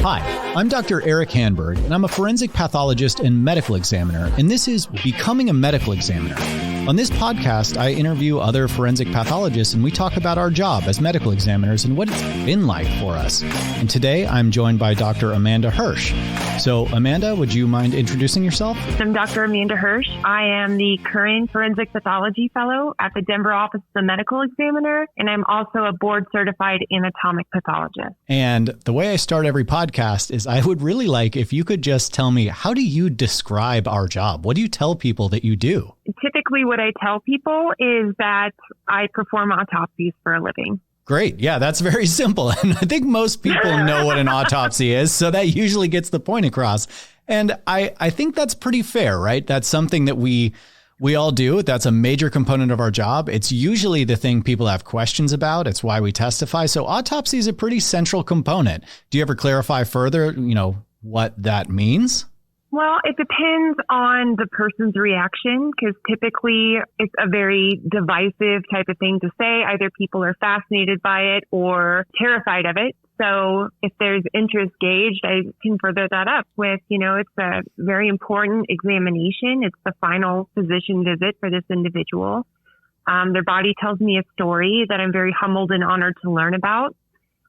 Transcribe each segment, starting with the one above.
Hi, I'm Dr. Eric Hanberg, and I'm a forensic pathologist and medical examiner, and this is Becoming a Medical Examiner. On this podcast, I interview other forensic pathologists, and we talk about our job as medical examiners and what it's been like for us. And today, I'm joined by Dr. Amanda Hersh. So, Amanda, would you mind introducing yourself? I'm Dr. Amanda Hersh. I am the current forensic pathology fellow at the Denver office of the medical examiner, and I'm also a board-certified anatomic pathologist. And the way I start every podcast is I would really like if you could just tell me, how do you describe our job? What do you tell people that you do? Typically, what I tell people is that I perform autopsies for a living. Great. Yeah, that's very simple. And I think most people know what an autopsy is, so that usually gets the point across. And I think that's pretty fair, right? That's something that we all do. That's a major component of our job. It's usually the thing people have questions about. It's why we testify. So autopsy is a pretty central component. Do you ever clarify further, what that means? Well, it depends on the person's reaction, because typically it's a very divisive type of thing to say. Either people are fascinated by it or terrified of it. So if there's interest gauged, I can further that up with, it's a very important examination. It's the final physician visit for this individual. Their body tells me a story that I'm very humbled and honored to learn about.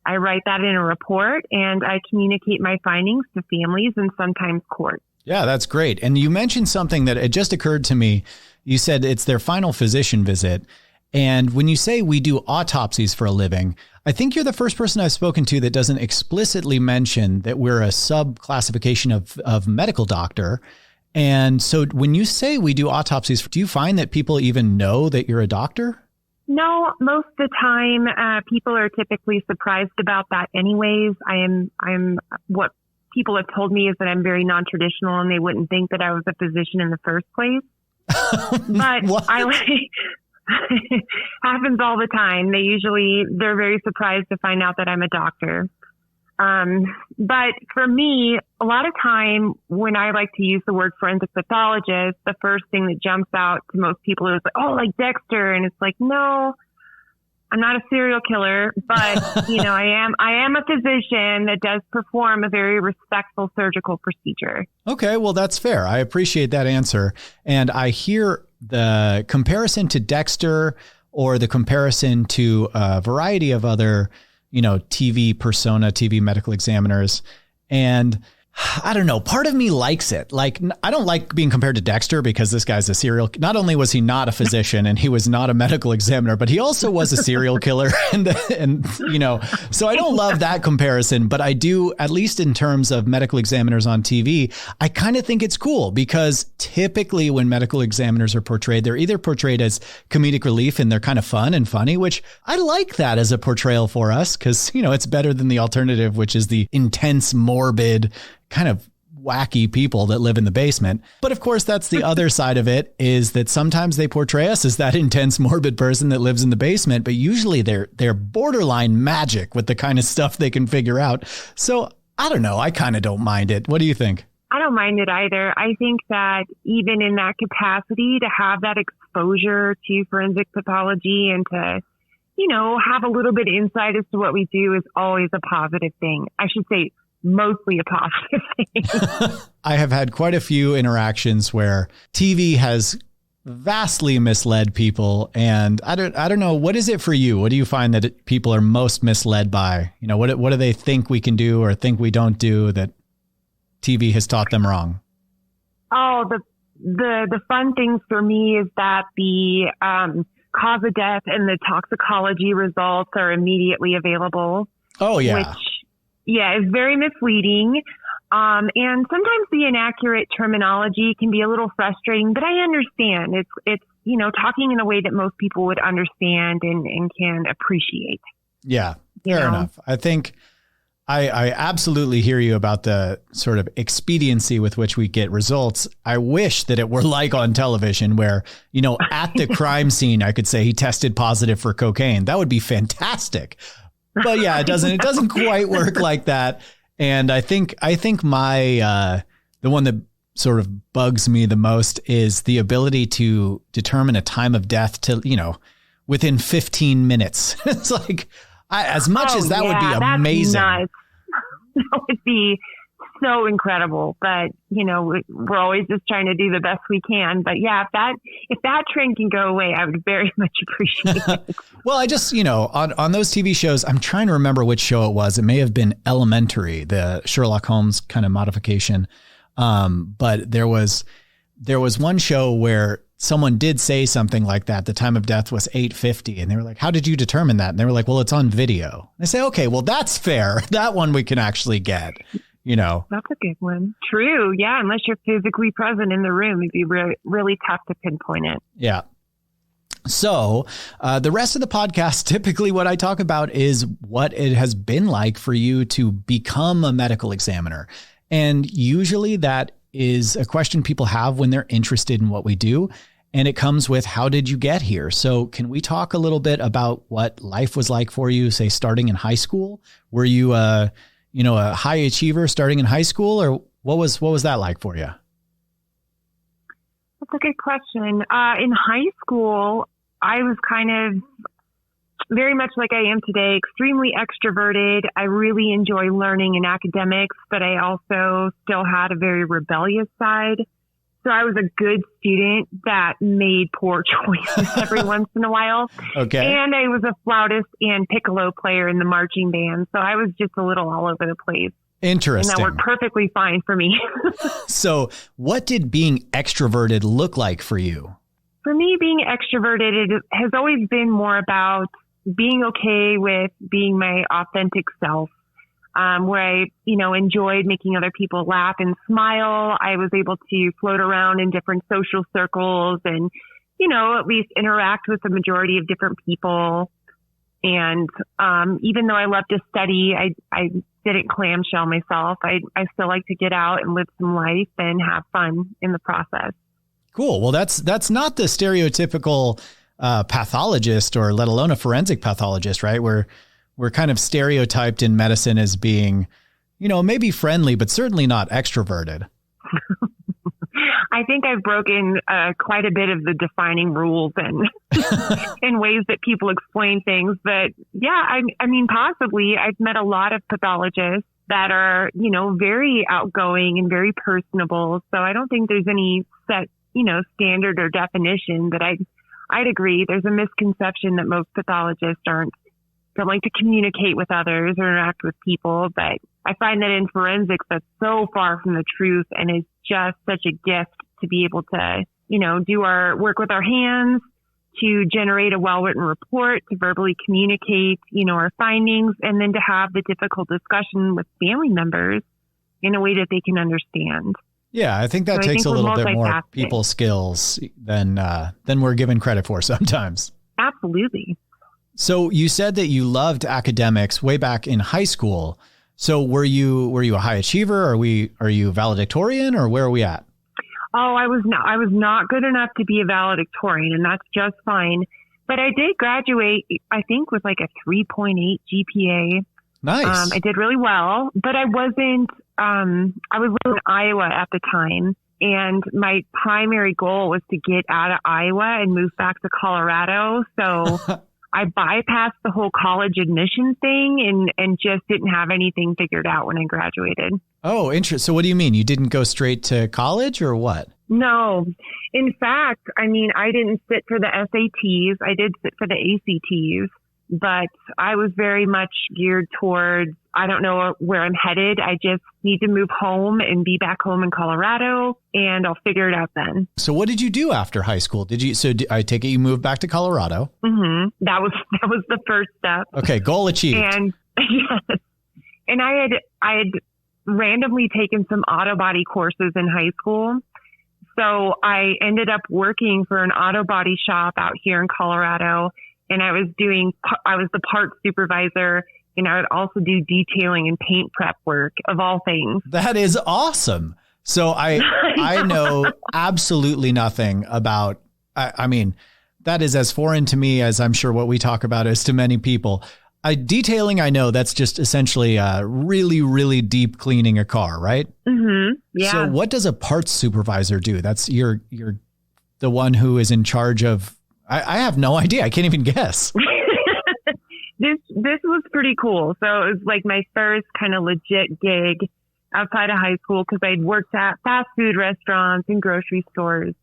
I write that in a report, and I communicate my findings to families and sometimes court. Yeah, that's great. And you mentioned something that it just occurred to me. You said it's their final physician visit. And when you say we do autopsies for a living, I think you're the first person I've spoken to that doesn't explicitly mention that we're a sub-classification of medical doctor. And so when you say we do autopsies, do you find that people even know that you're a doctor? No, most of the time, people are typically surprised about that anyways. What people have told me is that I'm very non-traditional and they wouldn't think that I was a physician in the first place. But happens all the time. They're very surprised to find out that I'm a doctor. But for me, a lot of time when I like to use the word forensic pathologist, the first thing that jumps out to most people is like, oh, like Dexter. And it's like, no, I'm not a serial killer, but I am a physician that does perform a very respectful surgical procedure. Okay, well, that's fair. I appreciate that answer. And I hear the comparison to Dexter or the comparison to a variety of other, TV medical examiners. And I don't know, part of me likes it. Like, I don't like being compared to Dexter because this guy's not only was he not a physician and he was not a medical examiner, but he also was a serial killer. And so I don't love that comparison, but I do, at least in terms of medical examiners on TV, I kind of think it's cool because typically when medical examiners are portrayed, they're either portrayed as comedic relief and they're kind of fun and funny, which I like that as a portrayal for us because, it's better than the alternative, which is the intense, morbid, kind of wacky people that live in the basement. But of course, that's the other side of it, is that sometimes they portray us as that intense, morbid person that lives in the basement, but usually they're borderline magic with the kind of stuff they can figure out. So I don't know. I kind of don't mind it. What do you think? I don't mind it either. I think that even in that capacity, to have that exposure to forensic pathology and to, have a little bit of insight as to what we do is always a positive thing. I should say mostly a positive thing. I have had quite a few interactions where TV has vastly misled people. And I don't know. What is it for you? What do you find that people are most misled by? What do they think we can do or think we don't do that TV has taught them wrong? Oh, the fun things for me is that the cause of death and the toxicology results are immediately available. Oh, yeah. Which, is very misleading. And sometimes the inaccurate terminology can be a little frustrating, but I understand. It's talking in a way that most people would understand and can appreciate. Yeah, fair enough. I think I absolutely hear you about the sort of expediency with which we get results. I wish that it were like on television where, at the crime scene, I could say he tested positive for cocaine. That would be fantastic. But yeah, it doesn't quite work like that. And I think my, the one that sort of bugs me the most is the ability to determine a time of death to, within 15 minutes. It's like, as much as that would be amazing. That would be so incredible. But, we're always just trying to do the best we can. But yeah, if that trend can go away, I would very much appreciate it. Well, I just, on those TV shows, I'm trying to remember which show it was. It may have been Elementary, the Sherlock Holmes kind of modification. But there was one show where someone did say something like that. The time of death was 8:50. And they were like, how did you determine that? And they were like, well, it's on video. And I say, okay, well, that's fair. That one we can actually get, That's a good one. True. Yeah. Unless you're physically present in the room, it'd be really tough to pinpoint it. Yeah. So the rest of the podcast, typically what I talk about is what it has been like for you to become a medical examiner. And usually that is a question people have when they're interested in what we do. And it comes with, how did you get here? So can we talk a little bit about what life was like for you, say, starting in high school? Were you a high achiever starting in high school, or what was that like for you? That's a good question. In high school, I was kind of very much like I am today, extremely extroverted. I really enjoy learning and academics, but I also still had a very rebellious side. So I was a good student that made poor choices every once in a while. Okay. And I was a flautist and piccolo player in the marching band. So I was just a little all over the place. Interesting. And that worked perfectly fine for me. So what did being extroverted look like for you? For me, being extroverted, it has always been more about being okay with being my authentic self. Where I, enjoyed making other people laugh and smile. I was able to float around in different social circles and, at least interact with the majority of different people. And even though I love to study, I didn't clamshell myself. I still like to get out and live some life and have fun in the process. Cool. Well, that's not the stereotypical pathologist, or let alone a forensic pathologist, right? We're kind of stereotyped in medicine as being, maybe friendly, but certainly not extroverted. I think I've broken quite a bit of the defining rules and in ways that people explain things. But yeah, I mean, possibly I've met a lot of pathologists that are, very outgoing and very personable. So I don't think there's any set, standard or definition, but I'd agree. There's a misconception that most pathologists don't like to communicate with others or interact with people. But I find that in forensics, that's so far from the truth, and is just such a gift to be able to, do our work with our hands, to generate a well-written report, to verbally communicate, our findings, and then to have the difficult discussion with family members in a way that they can understand. Yeah, I think that takes a little bit more people skills than we're given credit for sometimes. Absolutely. So you said that you loved academics way back in high school. So were you a high achiever? Are you valedictorian, or where are we at? Oh, I was not good enough to be a valedictorian, and that's just fine. But I did graduate, I think, with like a 3.8 GPA. Nice. I did really well, but I wasn't, I was living in Iowa at the time, and my primary goal was to get out of Iowa and move back to Colorado. So I bypassed the whole college admission thing and just didn't have anything figured out when I graduated. Oh, interesting. So what do you mean? You didn't go straight to college, or what? No. In fact, I didn't sit for the SATs. I did sit for the ACTs, but I was very much geared towards, I don't know where I'm headed. I just need to move home and be back home in Colorado, and I'll figure it out then. So what did you do after high school? I take it you moved back to Colorado? Mm-hmm. That was the first step. Okay. Goal achieved. And yes. And I had randomly taken some auto body courses in high school. So I ended up working for an auto body shop out here in Colorado, and I was the parts supervisor, and I would also do detailing and paint prep work, of all things. That is awesome. So I know absolutely nothing about, I mean, that is as foreign to me as I'm sure what we talk about is to many people. Detailing, I know that's just essentially really, really deep cleaning a car, right? Mm-hmm. Yeah. So what does a parts supervisor do? That's you're the one who is in charge of, I have no idea. I can't even guess. This this was pretty cool. So it was like my first kind of legit gig outside of high school because I'd worked at fast food restaurants and grocery stores.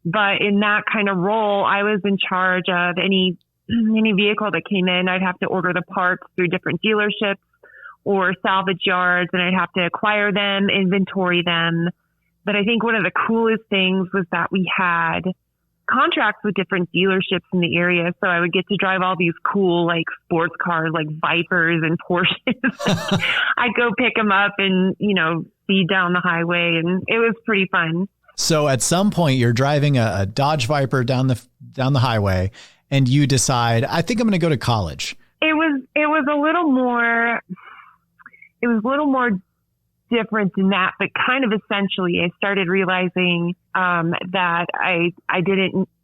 But in that kind of role, I was in charge of any vehicle that came in. I'd have to order the parts through different dealerships or salvage yards, and I'd have to acquire them, inventory them. But I think one of the coolest things was that we had contracts with different dealerships in the area. So I would get to drive all these cool, like, sports cars, like Vipers and Porsches. I'd go pick them up and, speed down the highway, and it was pretty fun. So at some point you're driving a Dodge Viper down the highway and you decide, I think I'm going to go to college. It was a little more different than that, but kind of essentially I started realizing that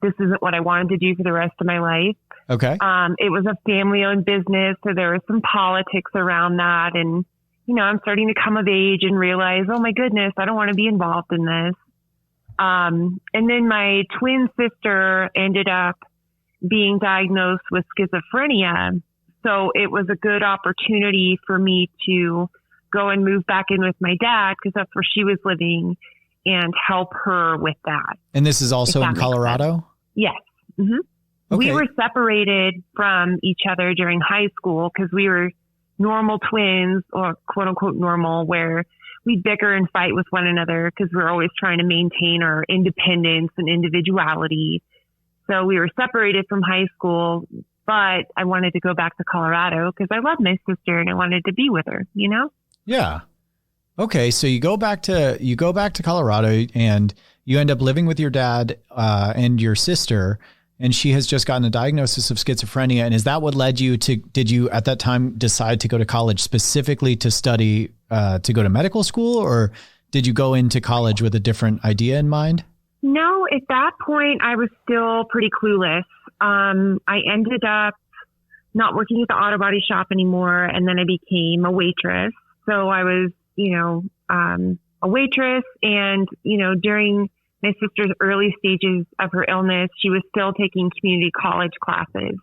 this isn't what I wanted to do for the rest of my life. Okay. It was a family owned business, so there was some politics around that. And, I'm starting to come of age and realize, oh my goodness, I don't want to be involved in this. And then my twin sister ended up being diagnosed with schizophrenia. So it was a good opportunity for me to go and move back in with my dad because that's where she was living and help her with that. And this is also in Colorado? Yes. Mm-hmm. Okay. We were separated from each other during high school because we were normal twins, or quote unquote normal, where we bicker and fight with one another because we're always trying to maintain our independence and individuality. So we were separated from high school, but I wanted to go back to Colorado because I love my sister and I wanted to be with her, Yeah. Okay. So you go back to Colorado and you end up living with your dad and your sister, and she has just gotten a diagnosis of schizophrenia. And is that what led you did you at that time decide to go to college specifically to study, to go to medical school, or did you go into college with a different idea in mind? No, at that point I was still pretty clueless. I ended up not working at the auto body shop anymore. And then I became a waitress. So I was, a waitress, and, during my sister's early stages of her illness, she was still taking community college classes,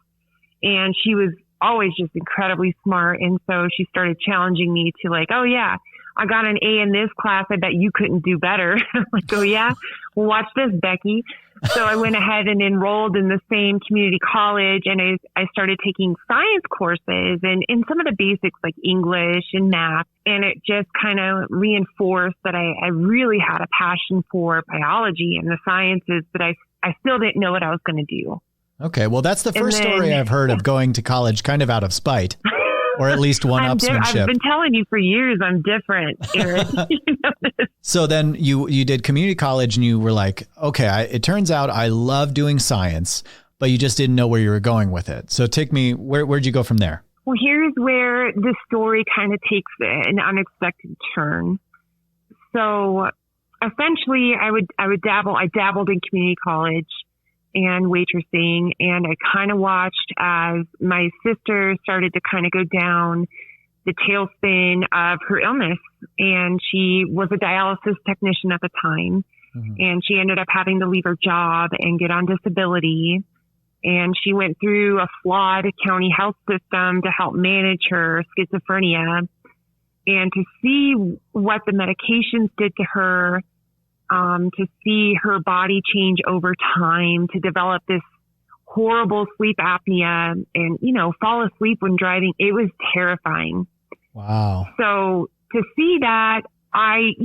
and she was always just incredibly smart. And so she started challenging me to like, oh yeah, I got an A in this class. I bet you couldn't do better. Like, oh yeah, well, watch this, Becky. So I went ahead and enrolled in the same community college, and I started taking science courses and some of the basics like English and math. And it just kind of reinforced that I really had a passion for biology and the sciences, but I still didn't know what I was going to do. Okay. Well, that's the first story I've heard of going to college kind of out of spite. Or at least one-upsmanship. I've been telling you for years I'm different, Eric. So then you did community college and you were like, okay, it turns out I love doing science, but you just didn't know where you were going with it. So take me, where'd you go from there? Well, here's where the story kind of takes an unexpected turn. So essentially I dabbled in community college and waitressing, and I kind of watched as my sister started to kind of go down the tailspin of her illness. And she was a dialysis technician at the time. Mm-hmm. And she ended up having to leave her job and get on disability. And she went through a flawed county health system to help manage her schizophrenia, and to see what the medications did to her, to see her body change over time, to develop this horrible sleep apnea and, fall asleep when driving. It was terrifying. Wow. So to see that, I,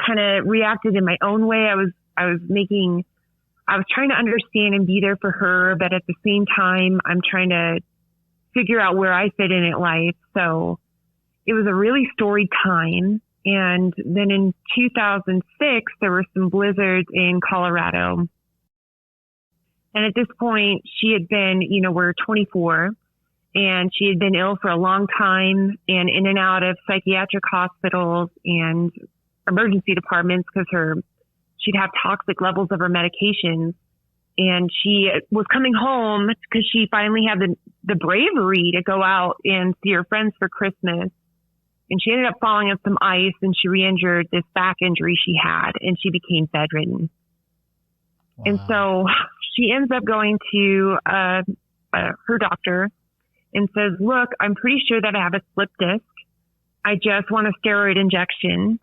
kind of reacted in my own way. I was trying to understand and be there for her, but at the same time, I'm trying to figure out where I fit in life. So it was a really storied time. And then in 2006, there were some blizzards in Colorado. And at this point, she had been, we're 24, and she had been ill for a long time and in and out of psychiatric hospitals and emergency departments because she'd have toxic levels of her medications. And she was coming home because she finally had the bravery to go out and see her friends for Christmas. And she ended up falling on some ice, and she re-injured this back injury she had, and she became bedridden. Wow. And so she ends up going to her doctor, and says, look, I'm pretty sure that I have a slip disc. I just want a steroid injection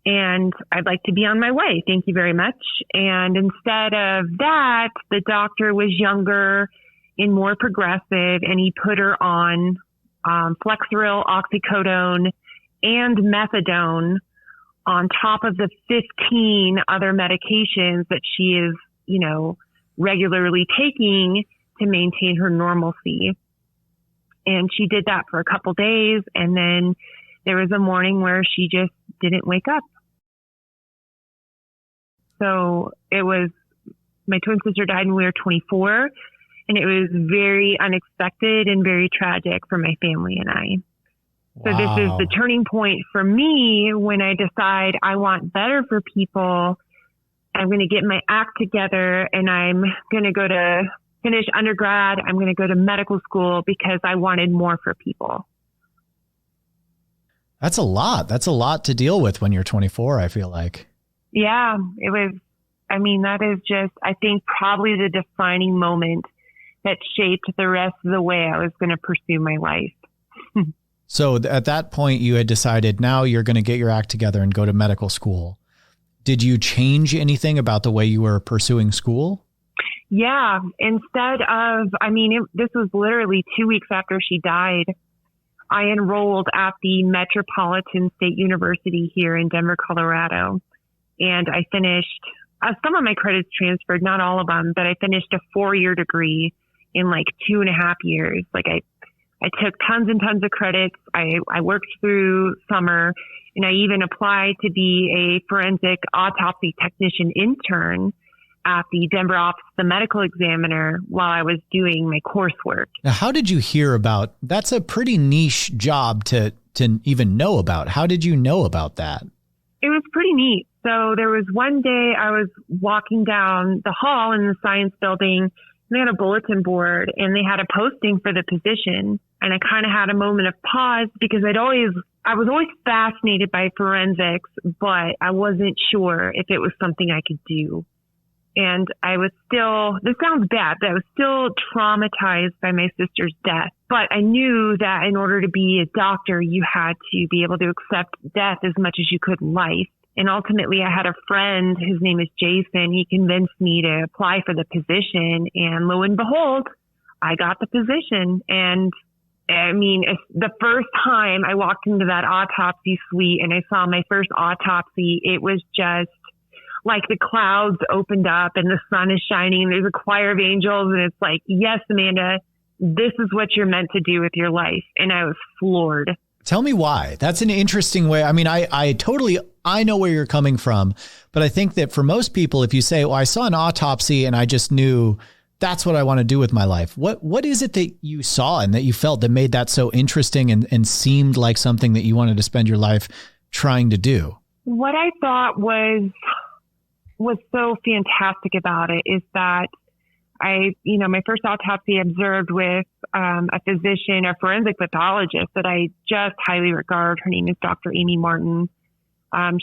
and I'd like to be on my way. Thank you very much. And instead of that, the doctor was younger and more progressive, and he put her on Flexeril, oxycodone, and methadone on top of the 15 other medications that she is, regularly taking to maintain her normalcy. And she did that for a couple days. And then there was a morning where she just didn't wake up. So my twin sister died when we were 24, and it was very unexpected and very tragic for my family and I. So Wow. This is the turning point for me when I decide I want better for people. I'm going to get my act together, and I'm going to go to finish undergrad. I'm going to go to medical school because I wanted more for people. That's a lot. That's a lot to deal with when you're 24, I feel like. Yeah, it was. That is just, I think, probably the defining moment that shaped the rest of the way I was going to pursue my life. So at that point, you had decided now you're going to get your act together and go to medical school. Did you change anything about the way you were pursuing school? Yeah. Instead of, this was literally 2 weeks after she died. I enrolled at the Metropolitan State University here in Denver, Colorado. And I finished, some of my credits transferred, not all of them, but I finished a 4-year degree in like 2.5 years. Like I took tons and tons of credits. I worked through summer, and I even applied to be a forensic autopsy technician intern at the Denver office of the medical examiner while I was doing my coursework. Now, how did you hear about, that's a pretty niche job to even know about. How did you know about that? It was pretty neat. So there was one day I was walking down the hall in the science building, and they had a bulletin board and they had a posting for the position. And I kind of had a moment of pause because I was always fascinated by forensics, but I wasn't sure if it was something I could do. And I was still, this sounds bad, but I was still traumatized by my sister's death. But I knew that in order to be a doctor, you had to be able to accept death as much as you could life. And ultimately, I had a friend, his name is Jason. He convinced me to apply for the position. And lo and behold, I got the position. And it's the first time I walked into that autopsy suite and I saw my first autopsy, it was just like the clouds opened up and the sun is shining and there's a choir of angels. And it's like, yes, Amanda, this is what you're meant to do with your life. And I was floored. Tell me why. That's an interesting way. I know where you're coming from, but I think that for most people, if you say, well, I saw an autopsy and I just knew that's what I want to do with my life. What is it that you saw and that you felt that made that so interesting and seemed like something that you wanted to spend your life trying to do? What I thought was so fantastic about it is that my first autopsy observed with a physician, a forensic pathologist that I just highly regard. Her name is Dr. Amy Martin.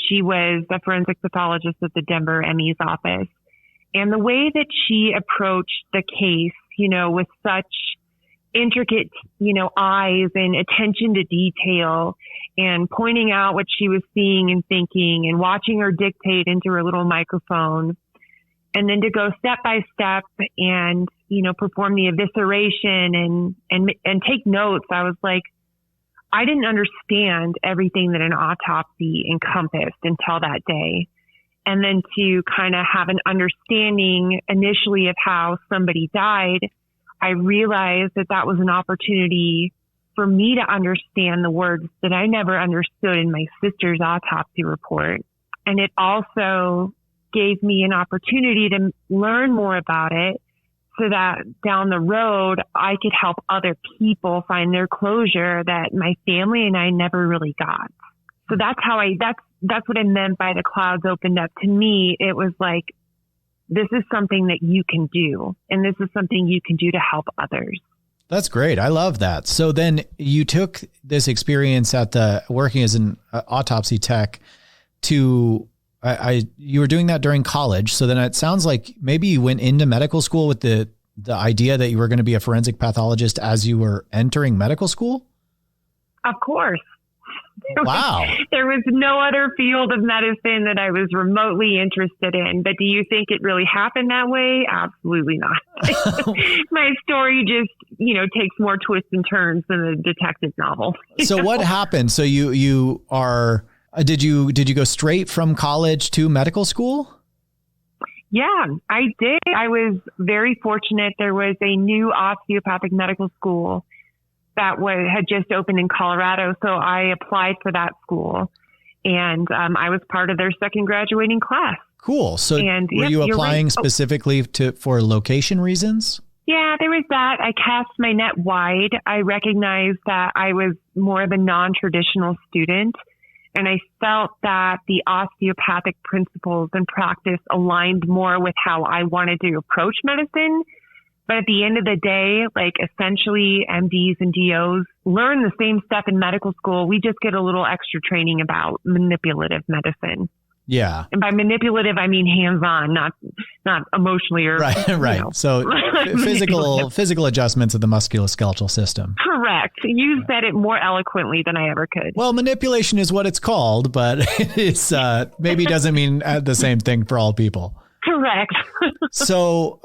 She was a forensic pathologist at the Denver ME's office. And the way that she approached the case, with such intricate, eyes and attention to detail and pointing out what she was seeing and thinking and watching her dictate into her little microphone. And then to go step by step and, perform the evisceration and take notes. I was like, I didn't understand everything that an autopsy encompassed until that day. And then to kind of have an understanding initially of how somebody died, I realized that was an opportunity for me to understand the words that I never understood in my sister's autopsy report. And it also gave me an opportunity to learn more about it so that down the road, I could help other people find their closure that my family and I never really got. So that's what I meant by the clouds opened up. To me, it was like, this is something that you can do, and this is something you can do to help others. That's great. I love that. So then you took this experience working as an autopsy tech to, you were doing that during college. So then it sounds like maybe you went into medical school with the the idea that you were going to be a forensic pathologist as you were entering medical school? Of course. Wow. There was no other field of medicine that I was remotely interested in. But do you think it really happened that way? Absolutely not. My story just, takes more twists and turns than a detective novel. So what happened? So you are, did you go straight from college to medical school? Yeah, I did. I was very fortunate. There was a new osteopathic medical school that had just opened in Colorado. So I applied for that school, and I was part of their second graduating class. Cool. So were you applying specifically for location reasons? Yeah, there was that. I cast my net wide. I recognized that I was more of a non-traditional student, and I felt that the osteopathic principles and practice aligned more with how I wanted to approach medicine. But at the end of the day, essentially MDs and DOs learn the same stuff in medical school. We just get a little extra training about manipulative medicine. Yeah. And by manipulative, I mean hands-on, not emotionally or right. So physical adjustments of the musculoskeletal system. Correct. You said it more eloquently than I ever could. Well, manipulation is what it's called, but it's maybe doesn't mean the same thing for all people. Correct. So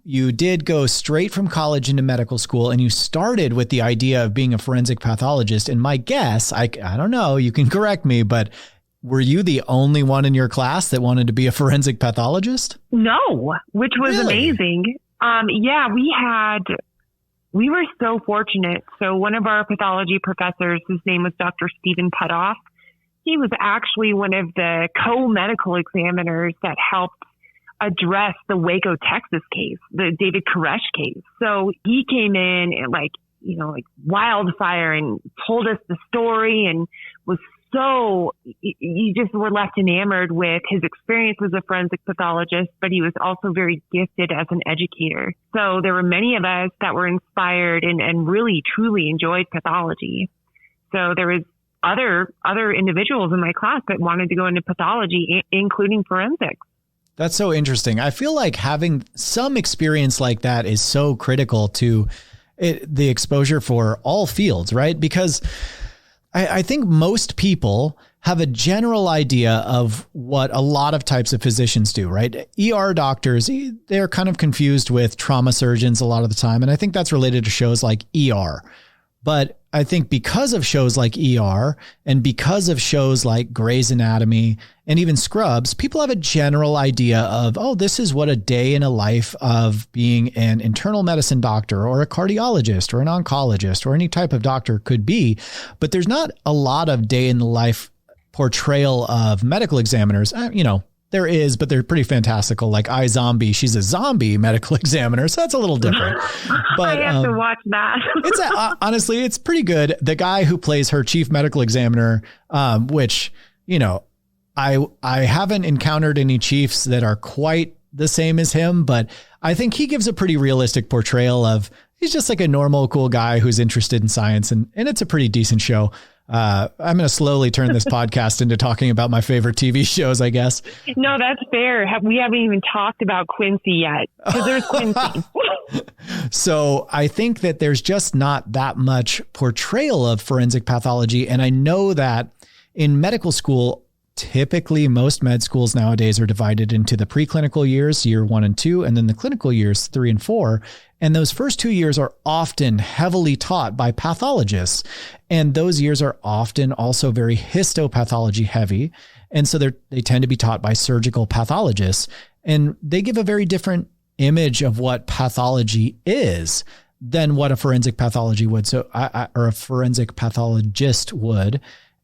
you did go straight from college into medical school, and you started with the idea of being a forensic pathologist. And my guess, I don't know, you can correct me, but were you the only one in your class that wanted to be a forensic pathologist? No, which was amazing. Yeah, we were so fortunate. So one of our pathology professors, his name was Dr. Stephen Putoff. He was actually one of the co-medical examiners that helped address the Waco, Texas case, the David Koresh case. So he came in and like wildfire and told us the story, and was so, you just were left enamored with his experience as a forensic pathologist, but he was also very gifted as an educator. So there were many of us that were inspired and really truly enjoyed pathology. So there was other individuals in my class that wanted to go into pathology, including forensics. That's so interesting. I feel like having some experience like that is so critical to the exposure for all fields, right? Because I think most people have a general idea of what a lot of types of physicians do, right? ER doctors, they're kind of confused with trauma surgeons a lot of the time. And I think that's related to shows like ER. But I think because of shows like ER and because of shows like Grey's Anatomy and even Scrubs, people have a general idea of, oh, this is what a day in a life of being an internal medicine doctor or a cardiologist or an oncologist or any type of doctor could be. But there's not a lot of day in the life portrayal of medical examiners. There is, but they're pretty fantastical. Like iZombie, she's a zombie medical examiner, so that's a little different. But I have to watch that. Honestly, it's pretty good. The guy who plays her chief medical examiner, which I haven't encountered any chiefs that are quite the same as him, but I think he gives a pretty realistic portrayal of, he's just like a normal, cool guy who's interested in science, and it's a pretty decent show. I'm going to slowly turn this podcast into talking about my favorite TV shows, I guess. No, that's fair. We haven't even talked about Quincy yet, because there's Quincy. So I think that there's just not that much portrayal of forensic pathology. And I know that in medical school, typically most med schools nowadays are divided into the preclinical years, year 1 and 2, and then the clinical years 3 and 4. And those first 2 years are often heavily taught by pathologists. And those years are often also very histopathology heavy. And so they tend to be taught by surgical pathologists. And they give a very different image of what pathology is than what a forensic pathology would. Or a forensic pathologist would.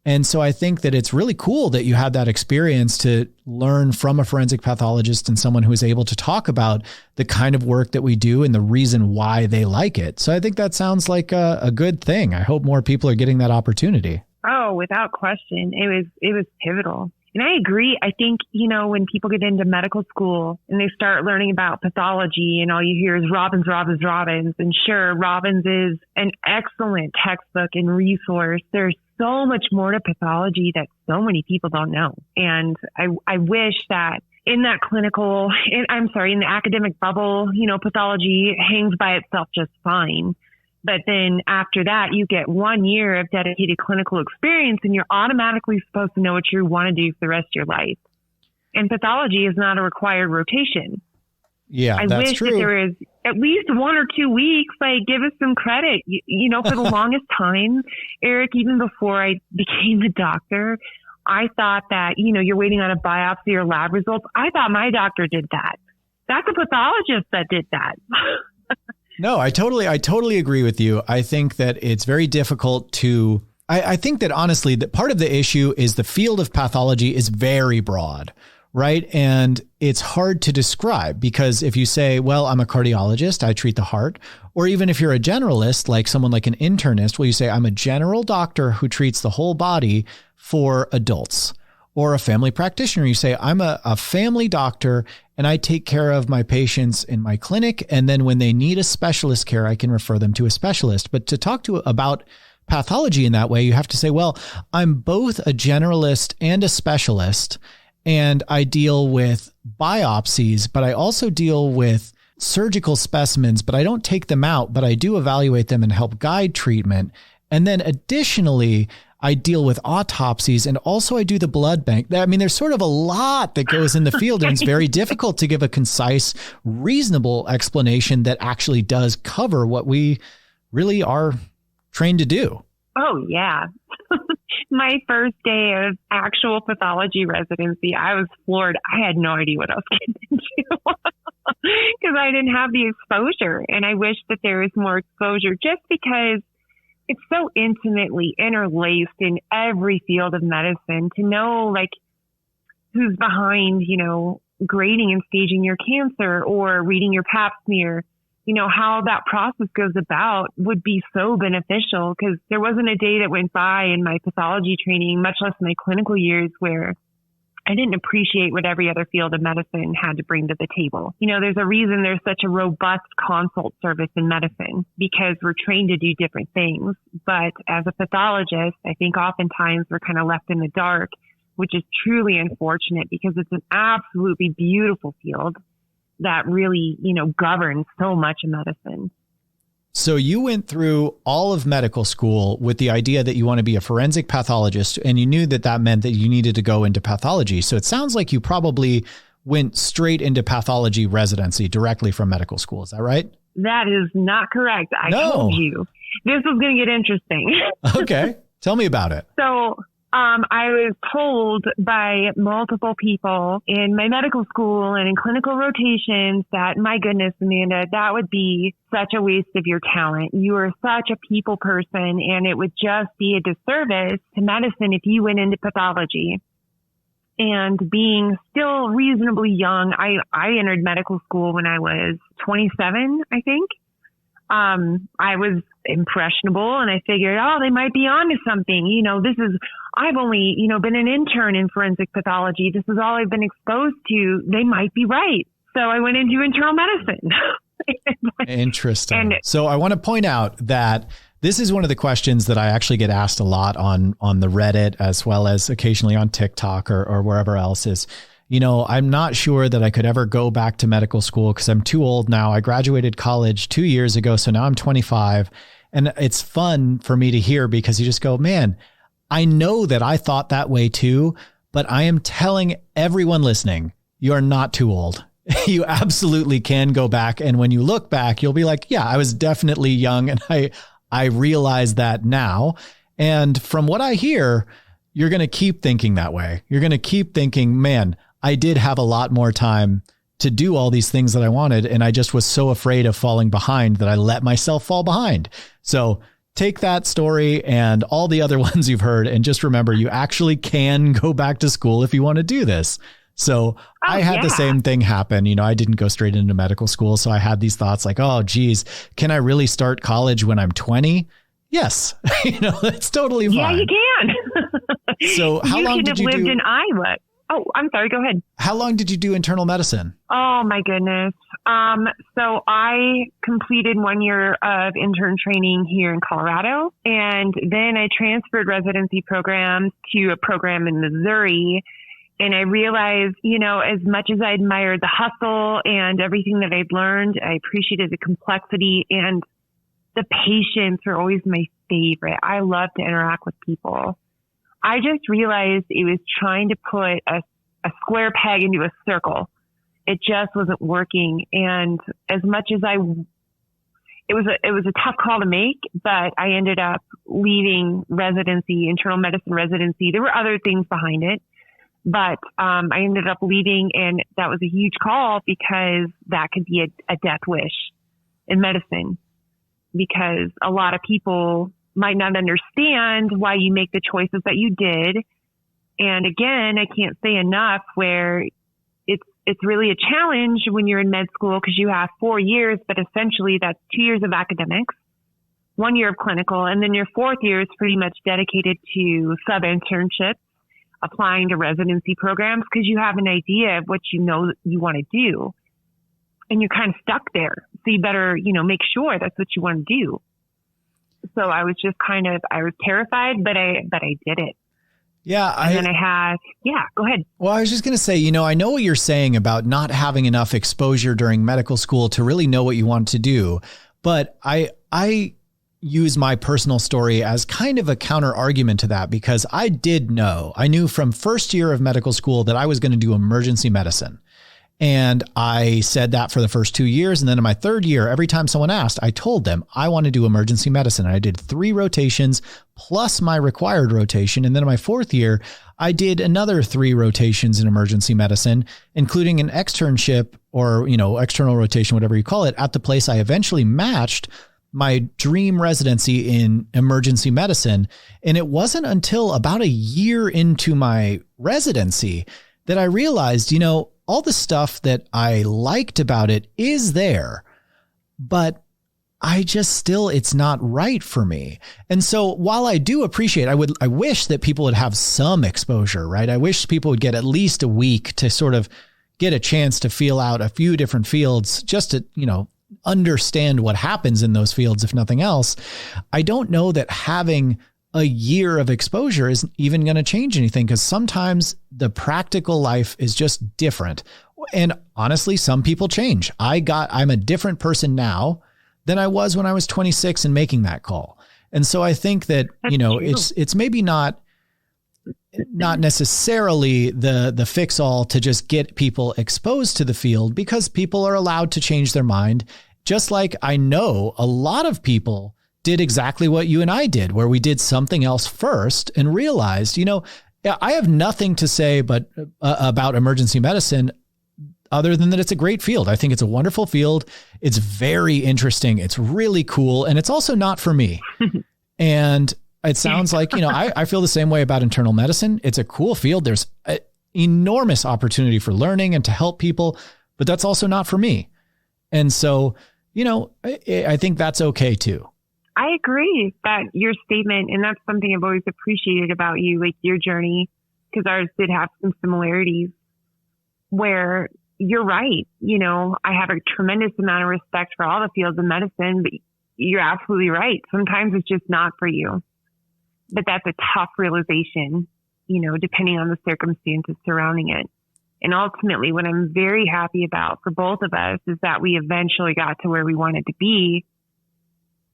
And so I think that it's really cool that you had that experience to learn from a forensic pathologist and someone who is able to talk about the kind of work that we do and the reason why they like it. So I think that sounds like a good thing. I hope more people are getting that opportunity. Oh, without question. It was pivotal. And I agree. I think, when people get into medical school and they start learning about pathology and all you hear is Robbins. And sure, Robbins is an excellent textbook and resource. There's so much more to pathology that so many people don't know. And I wish that in that in the academic bubble, pathology hangs by itself just fine. But then after that, you get 1 year of dedicated clinical experience and you're automatically supposed to know what you want to do for the rest of your life. And pathology is not a required rotation. Yeah, that's wish true. That there is at least 1 or 2 weeks, give us some credit. For the longest time, Eric, even before I became a doctor, I thought that, you're waiting on a biopsy or lab results. I thought my doctor did that. That's a pathologist that did that. No, I totally agree with you. I think that it's very difficult to, I think that honestly, that part of the issue is the field of pathology is very broad, right? And it's hard to describe because if you say, well, I'm a cardiologist, I treat the heart, or even if you're a generalist, like someone like an internist, well, you say, I'm a general doctor who treats the whole body for adults. Or a family practitioner, you say, I'm a family doctor and I take care of my patients in my clinic. And then when they need a specialist care, I can refer them to a specialist. But to talk about pathology in that way, you have to say, well, I'm both a generalist and a specialist, and I deal with biopsies, but I also deal with surgical specimens, but I don't take them out, but I do evaluate them and help guide treatment. And then additionally, I deal with autopsies and also I do the blood bank. I mean, there's sort of a lot that goes in the field and it's very difficult to give a concise, reasonable explanation that actually does cover what we really are trained to do. Oh, yeah. My first day of actual pathology residency, I was floored. I had no idea what I was getting into because I didn't have the exposure. And I wish that there was more exposure just because it's so intimately interlaced in every field of medicine to know who's behind, grading and staging your cancer or reading your pap smear, how that process goes about would be so beneficial because there wasn't a day that went by in my pathology training, much less my clinical years, where I didn't appreciate what every other field of medicine had to bring to the table. There's a reason there's such a robust consult service in medicine because we're trained to do different things. But as a pathologist, I think oftentimes we're kind of left in the dark, which is truly unfortunate because it's an absolutely beautiful field that really, governs so much of medicine. So you went through all of medical school with the idea that you want to be a forensic pathologist, and you knew that that meant that you needed to go into pathology. So it sounds like you probably went straight into pathology residency directly from medical school. Is that right? That is not correct. I told you. This was going to get interesting. Okay. Tell me about it. So I was told by multiple people in my medical school and in clinical rotations that, my goodness, Amanda, that would be such a waste of your talent. You are such a people person, and it would just be a disservice to medicine if you went into pathology. And being still reasonably young, I entered medical school when I was 27, I think. I was impressionable and I figured, they might be onto something. I've only, been an intern in forensic pathology. This is all I've been exposed to. They might be right. So I went into internal medicine. Interesting. So I want to point out that this is one of the questions that I actually get asked a lot on the Reddit, as well as occasionally on TikTok or wherever else is, I'm not sure that I could ever go back to medical school because I'm too old now. I graduated college 2 years ago. So now I'm 25, and it's fun for me to hear because you just go, man, I know that I thought that way too, but I am telling everyone listening, you are not too old. You absolutely can go back. And when you look back, you'll be like, yeah, I was definitely young. And I realize that now. And from what I hear, you're going to keep thinking that way. You're going to keep thinking, man, I did have a lot more time to do all these things that I wanted. And I just was so afraid of falling behind that I let myself fall behind. So take that story and all the other ones you've heard and just remember, you actually can go back to school if you want to do this. So I had the same thing happen. I didn't go straight into medical school. So I had these thoughts like, oh, geez, can I really start college when I'm 20? Yes. That's totally fine. Yeah, you can. So how long did you lived do in Iowa? Oh, I'm sorry. Go ahead. How long did you do internal medicine? Oh, my goodness. So I completed 1 year of intern training here in Colorado, and then I transferred residency programs to a program in Missouri. And I realized, as much as I admired the hustle and everything that I'd learned, I appreciated the complexity, and the patience are always my favorite. I love to interact with people. I just realized it was trying to put a square peg into a circle. It just wasn't working. And as much as it was a tough call to make, but I ended up leaving residency, internal medicine residency. There were other things behind it, but I ended up leaving, and that was a huge call because that could be a death wish in medicine, because a lot of people might not understand why you make the choices that you did. And again, I can't say enough where it's really a challenge when you're in med school, because you have 4 years, but essentially that's 2 years of academics, 1 year of clinical, and then your 4th year is pretty much dedicated to sub-internships, applying to residency programs, because you have an idea of what you want to do. And you're kind of stuck there. So you better, make sure that's what you want to do. So I was just I was terrified, but I did it. Yeah. Go ahead. Well, I was just going to say, I know what you're saying about not having enough exposure during medical school to really know what you want to do. But I use my personal story as kind of a counter argument to that, because I knew from first year of medical school that I was going to do emergency medicine. And I said that for the first 2 years. And then in my 3rd year, every time someone asked, I told them I want to do emergency medicine. And I did 3 rotations plus my required rotation. And then in my 4th year, I did another 3 rotations in emergency medicine, including an externship or, external rotation, whatever you call it, at the place I eventually matched my dream residency in emergency medicine. And it wasn't until about a year into my residency that I realized, all the stuff that I liked about it is there, but it's not right for me. And so while I do appreciate, I wish that people would have some exposure, right? I wish people would get at least a week to sort of get a chance to feel out a few different fields, just to, understand what happens in those fields, if nothing else. I don't know that having a year of exposure isn't even going to change anything, because sometimes the practical life is just different. And honestly, some people change. I'm a different person now than I was when I was 26 and making that call. And so I think that, it's maybe not necessarily the fix all to just get people exposed to the field, because people are allowed to change their mind. Just like I know a lot of people did exactly what you and I did, where we did something else first and realized, I have nothing to say about emergency medicine other than that it's a great field. I think it's a wonderful field. It's very interesting. It's really cool. And it's also not for me. And it sounds like, I feel the same way about internal medicine. It's a cool field. There's an enormous opportunity for learning and to help people, but that's also not for me. And so, I think that's okay too. I agree that your statement, and that's something I've always appreciated about you, like your journey, because ours did have some similarities, where you're right. I have a tremendous amount of respect for all the fields of medicine, but you're absolutely right. Sometimes it's just not for you, but that's a tough realization, depending on the circumstances surrounding it. And ultimately, what I'm very happy about for both of us is that we eventually got to where we wanted to be.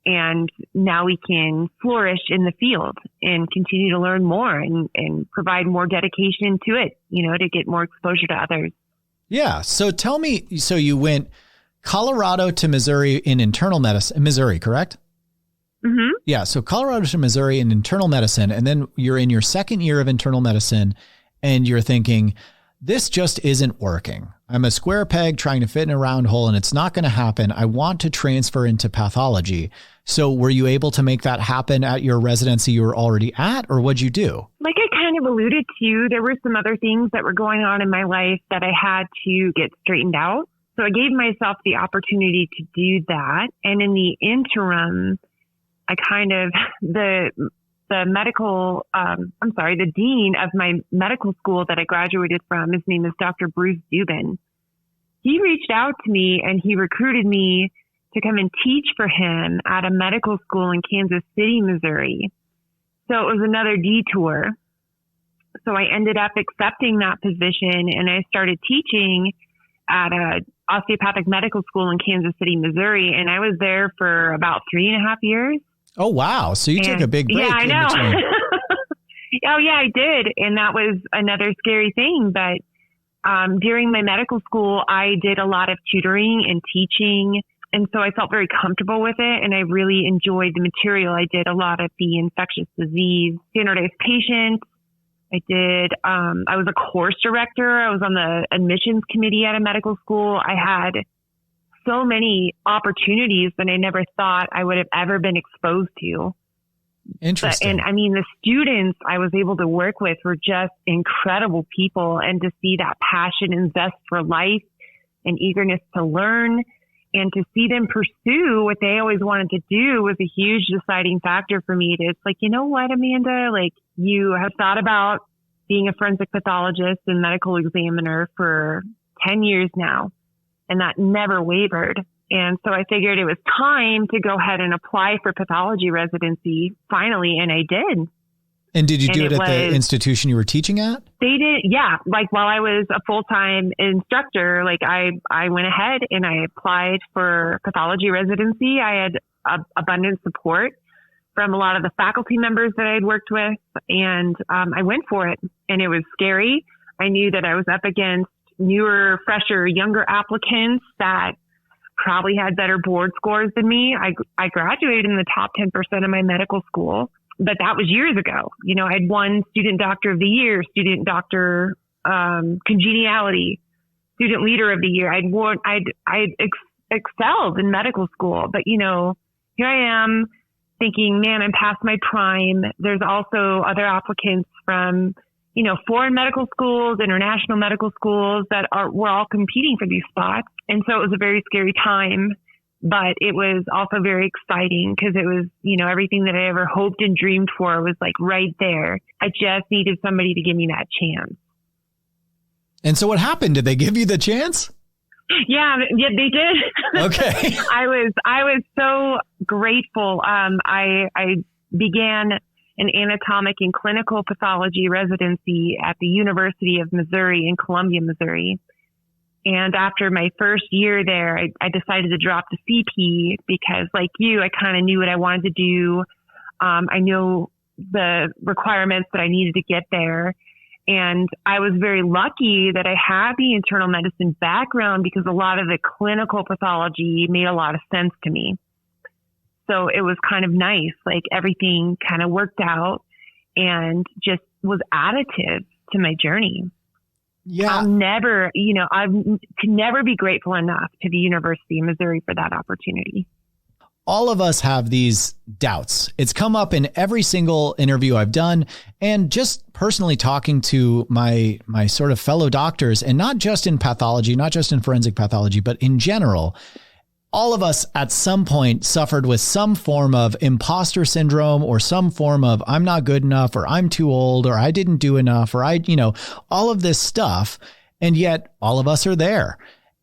And now we can flourish in the field and continue to learn more and provide more dedication to it, to get more exposure to others. Yeah. So tell me, so you went Colorado to Missouri in internal medicine, Missouri, correct? Mm-hmm. Yeah. So Colorado to Missouri in internal medicine. And then you're in your 2nd year of internal medicine and you're thinking, this just isn't working. I'm a square peg trying to fit in a round hole and it's not going to happen. I want to transfer into pathology. So were you able to make that happen at your residency you were already at, or what'd you do? Like I kind of alluded to, there were some other things that were going on in my life that I had to get straightened out. So I gave myself the opportunity to do that. And in the interim, I the dean of my medical school that I graduated from, his name is Dr. Bruce Dubin. He reached out to me and he recruited me to come and teach for him at a medical school in Kansas City, Missouri. So it was another detour. So I ended up accepting that position, and I started teaching at a osteopathic medical school in Kansas City, Missouri. And I was there for about 3.5 years. Oh, wow. So you took a big break. Yeah, I know. Oh, yeah, I did. And that was another scary thing. But during my medical school, I did a lot of tutoring and teaching. And so I felt very comfortable with it. And I really enjoyed the material. I did a lot of the infectious disease, standardized patients. I was a course director. I was on the admissions committee at a medical school. I had so many opportunities that I never thought I would have ever been exposed to. Interesting. And I mean, the students I was able to work with were just incredible people, and to see that passion and zest for life and eagerness to learn and to see them pursue what they always wanted to do was a huge deciding factor for me. It's like, you know what, Amanda, like, you have thought about being a forensic pathologist and medical examiner for 10 years now, and that never wavered. And so I figured it was time to go ahead and apply for pathology residency finally. And I did. And did you do it at the institution you were teaching at? They did. Yeah. Like while I was a full-time instructor, like I went ahead and I applied for pathology residency. I had abundant support from a lot of the faculty members that I had worked with. And I went for it, and it was scary. I knew that I was up against newer, fresher, younger applicants that probably had better board scores than me. I graduated in the top 10% of my medical school, but that was years ago. You know, I had won student doctor of the year, student doctor, congeniality, student leader of the year. I'd excelled in medical school, but you know, here I am thinking, man, I'm past my prime. There's also other applicants from, you know, foreign medical schools, international medical schools that we're all competing for these spots. And so it was a very scary time, but it was also very exciting because it was, you know, everything that I ever hoped and dreamed for was like right there. I just needed somebody to give me that chance. And so what happened? Did they give you the chance? Yeah, they did. Okay. I was so grateful. I began an anatomic and clinical pathology residency at the University of Missouri in Columbia, Missouri. And after my first year there, I decided to drop the CP because, like you, I kind of knew what I wanted to do. I knew the requirements that I needed to get there. And I was very lucky that I had the internal medicine background because a lot of the clinical pathology made a lot of sense to me. So it was kind of nice, like everything kind of worked out and just was additive to my journey. Yeah. I can never be grateful enough to the University of Missouri for that opportunity. All of us have these doubts. It's come up in every single interview I've done, and just personally talking to my sort of fellow doctors, and not just in pathology, not just in forensic pathology, but in general. All of us at some point suffered with some form of imposter syndrome or some form of I'm not good enough or I'm too old or I didn't do enough or all of this stuff. And yet all of us are there.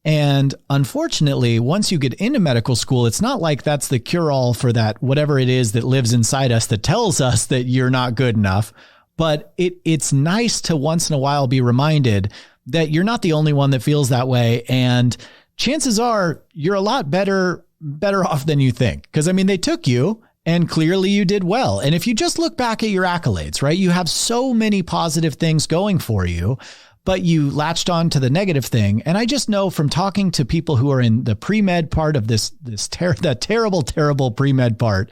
And unfortunately, once you get into medical school, it's not like that's the cure all for that, whatever it is that lives inside us that tells us that you're not good enough. But it's nice to once in a while be reminded that you're not the only one that feels that way. And chances are you're a lot better off than you think. Because, I mean, they took you and clearly you did well. And if you just look back at your accolades, right, you have so many positive things going for you, but you latched on to the negative thing. And I just know from talking to people who are in the pre-med part of that terrible pre-med part,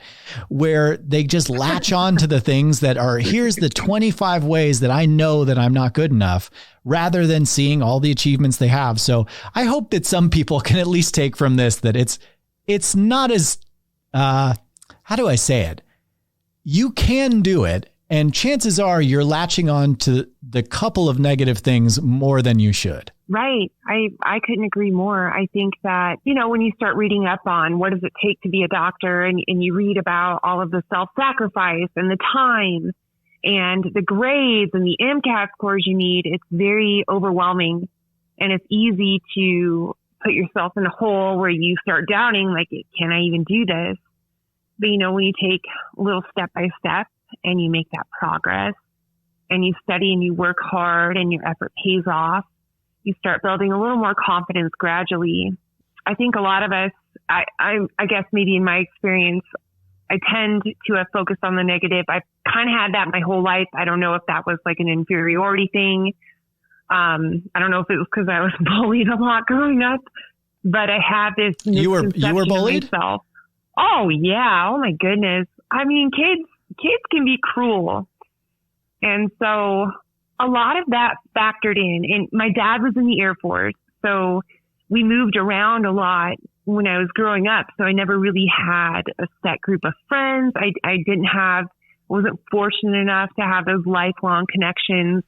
where they just latch on to the things that are, here's the 25 ways that I know that I'm not good enough, rather than seeing all the achievements they have. So I hope that some people can at least take from this that it's not as, how do I say it? You can do it. And chances are you're latching on to the couple of negative things more than you should. Right. I couldn't agree more. I think that, when you start reading up on what does it take to be a doctor and you read about all of the self-sacrifice and the time and the grades and the MCAT scores you need, it's very overwhelming. And it's easy to put yourself in a hole where you start doubting, like, can I even do this? But, when you take a little step by step, and you make that progress, and you study and you work hard and your effort pays off, you start building a little more confidence gradually. I think a lot of us, I guess maybe in my experience, I tend to have focused on the negative. I've kind of had that my whole life. I don't know if that was like an inferiority thing. I don't know if it was because I was bullied a lot growing up, but I had this misconception you were bullied? of myself. Oh yeah. Oh my goodness. I mean, kids can be cruel. And so a lot of that factored in. And my dad was in the Air Force, so we moved around a lot when I was growing up. So I never really had a set group of friends. I wasn't fortunate enough to have those lifelong connections.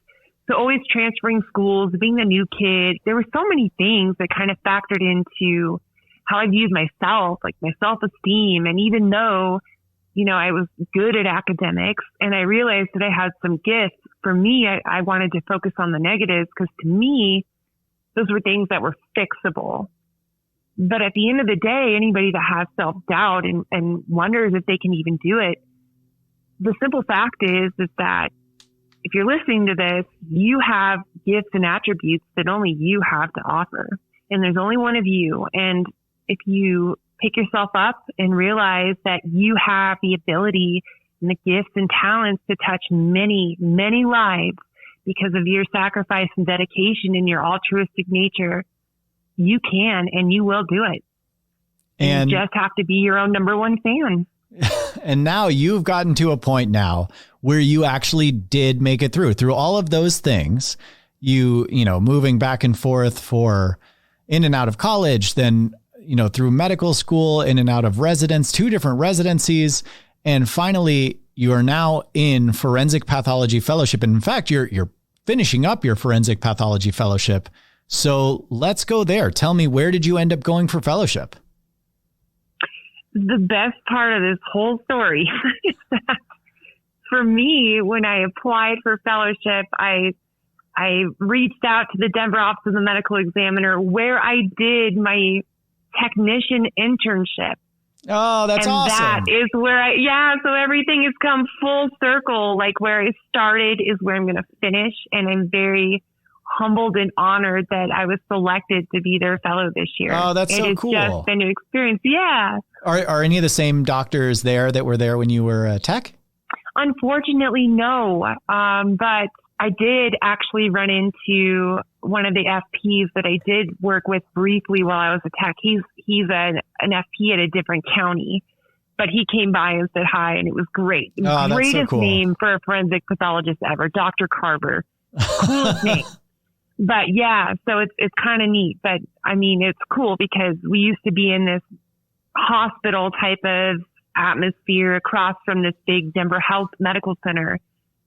So always transferring schools, being the new kid, there were so many things that kind of factored into how I viewed myself, like my self-esteem. And even though, I was good at academics and I realized that I had some gifts, for me, I wanted to focus on the negatives because to me, those were things that were fixable. But at the end of the day, anybody that has self-doubt and wonders if they can even do it, the simple fact is that if you're listening to this, you have gifts and attributes that only you have to offer. And there's only one of you. And if you pick yourself up and realize that you have the ability and the gifts and talents to touch many, many lives because of your sacrifice and dedication and your altruistic nature, you can and you will do it. And you just have to be your own number one fan. And now you've gotten to a point now where you actually did make it through all of those things, moving back and forth for in and out of college, then, through medical school, in and out of residence, 2 different residencies. And finally, you are now in forensic pathology fellowship. And in fact, you're finishing up your forensic pathology fellowship. So let's go there. Tell me, where did you end up going for fellowship? The best part of this whole story is that for me, when I applied for fellowship, I reached out to the Denver office of the medical examiner where I did my technician internship. Oh, that's awesome. That is where so everything has come full circle. Like where I started is where I'm going to finish. And I'm very humbled and honored that I was selected to be their fellow this year. Oh, that's so cool. It's just been an experience. Yeah. Are any of the same doctors there that were there when you were a tech? Unfortunately, no. But I did actually run into one of the FPs that I did work with briefly while I was a tech. He's an FP at a different county, but he came by and said hi, and it was great. Oh, that's Greatest so cool. name for a forensic pathologist ever, Dr. Carver. Coolest name. But yeah, so it's kind of neat. But I mean, it's cool because we used to be in this hospital type of atmosphere across from this big Denver Health Medical Center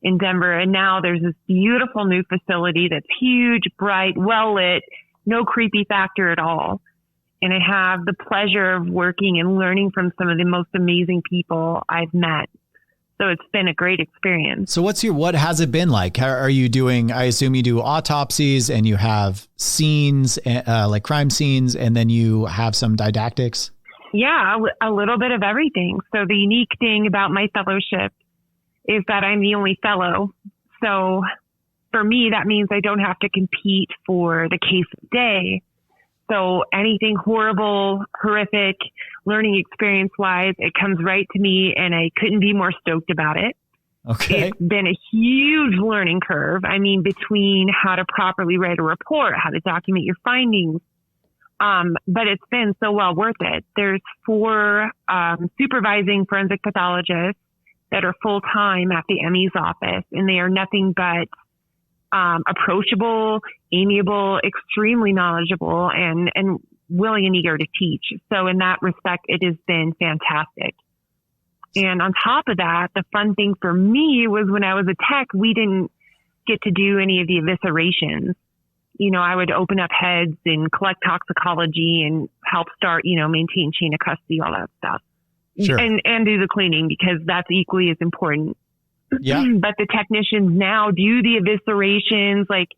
in Denver. And now there's this beautiful new facility that's huge, bright, well lit, no creepy factor at all. And I have the pleasure of working and learning from some of the most amazing people I've met. So it's been a great experience. So what has it been like? How are you doing? I assume you do autopsies and you have scenes, like crime scenes, and then you have some didactics. Yeah, a little bit of everything. So the unique thing about my fellowship is that I'm the only fellow. So for me, that means I don't have to compete for the case of the day. So anything horrible, horrific, learning experience wise, it comes right to me and I couldn't be more stoked about it. Okay. It's been a huge learning curve. I mean, between how to properly write a report, how to document your findings. But it's been so well worth it. There's 4 supervising forensic pathologists that are full time at the ME's office, and they are nothing but approachable, amiable, extremely knowledgeable, and willing and eager to teach. So in that respect, it has been fantastic. And on top of that, the fun thing for me was when I was a tech, we didn't get to do any of the eviscerations. I would open up heads and collect toxicology and help start, maintain chain of custody, all that stuff. Sure. And do the cleaning because that's equally as important. Yeah. But the technicians now do the eviscerations, like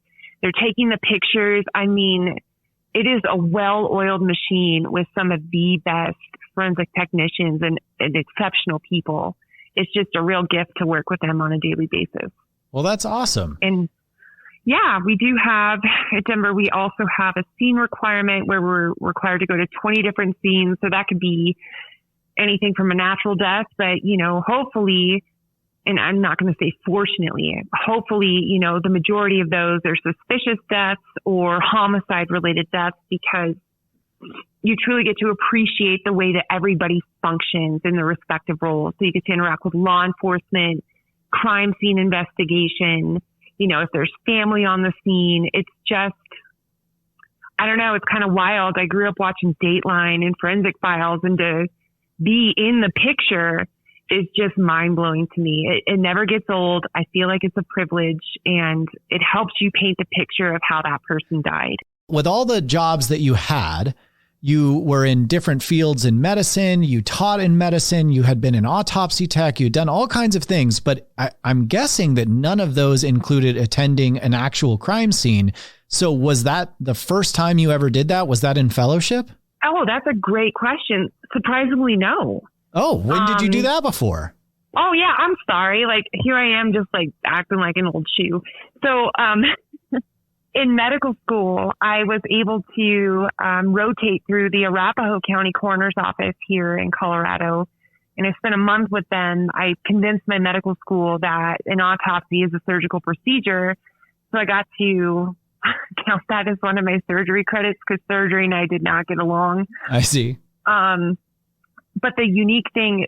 they're taking the pictures. I mean, it is a well-oiled machine with some of the best forensic technicians and exceptional people. It's just a real gift to work with them on a daily basis. Well, that's awesome. And yeah, we do have at Denver, we also have a scene requirement where we're required to go to 20 different scenes. So that could be anything from a natural death, but, you know, hopefully, and I'm not going to say fortunately, hopefully, you know, the majority of those are suspicious deaths or homicide related deaths, because you truly get to appreciate the way that everybody functions in their respective roles. So you get to interact with law enforcement, crime scene investigation, you know, if there's family on the scene. It's just, I don't know, it's kind of wild. I grew up watching Dateline and Forensic Files, and to be in the picture is just mind blowing to me. It never gets old. I feel like it's a privilege, and it helps you paint the picture of how that person died. With all the jobs that you had, you were in different fields in medicine, you taught in medicine, you had been an autopsy tech, you'd done all kinds of things, but I'm guessing that none of those included attending an actual crime scene. So was that the first time you ever did that? Was that in fellowship? Oh, that's a great question. Surprisingly, no. Oh, when did you do that before? Oh, yeah, I'm sorry. Like, here I am just like acting like an old shoe. So, in medical school, I was able to rotate through the Arapahoe County Coroner's Office here in Colorado, and I spent a month with them. I convinced my medical school that an autopsy is a surgical procedure, so I got to count that as one of my surgery credits, because surgery and I did not get along. I see. But the unique thing